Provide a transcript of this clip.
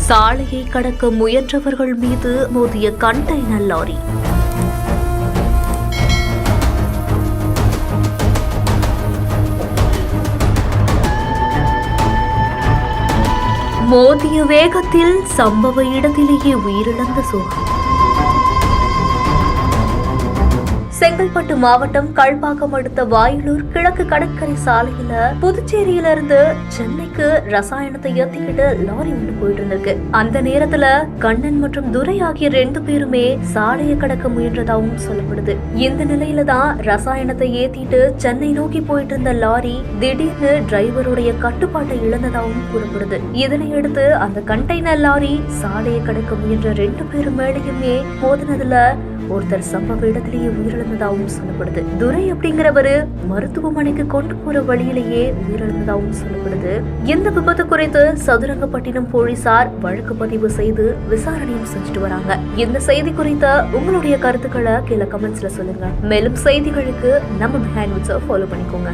சாலையை கடக்க முயன்றவர்கள் மீது மோதிய கண்டெய்னர் லாரி. மோதிய வேகத்தில் சம்பவ இடத்திலேயே உயிரிழந்த சோகம். செங்கல்பட்டு மாவட்டம் கல்பாக்கம் அடுத்த வாயிலூர் கிழக்கு கடற்கரை சாலையில புதுச்சேரியிலிருந்து சென்னைக்கு ரசாயனத்தை ஏத்திக்கிட்டு லாரி ஒன்று போயிட்டு இருந்திருக்கு. அந்த நேரத்துல கண்ணன் மற்றும் துரை ஆகிய 2 பேருமே சாலையை கடக்க முயன்றதாகவும் சொல்லப்படுது. இந்த நிலையில தான் ரசாயனத்தை ஏத்திட்டு சென்னை நோக்கி போயிட்டு இருந்த லாரி திடீர்னு டிரைவருடைய கட்டுப்பாட்டை இழந்ததாகவும் கூறப்படுது. இதனையடுத்து அந்த கண்டெய்னர் லாரி சாலையை கடக்க முயன்ற 2 பேரும் மேலேயுமே மோதினதுல ஒருத்தர் சம்பவ இடத்திலேயே உயிரிழந்ததாகவும் சொல்லப்படுது. துரை அப்படிங்கிறவரு மருத்துவமனைக்கு கொண்டு போற வழியிலேயே உயிரிழந்ததாகவும் சொல்லப்படுது. இந்த விபத்து குறித்து சதுரங்கப்பட்டினம் போலீசார் வழக்கு பதிவு செய்து விசாரணையும் செஞ்சுட்டு வராங்க. இந்த செய்தி குறித்த உங்களுடைய கருத்துக்களை கீழே கமெண்ட்ஸ்ல சொல்லுங்க. மேலும் செய்திகளுக்கு நம்ம பிஹைண்ட் ஃபாலோ பண்ணிக்கோங்க.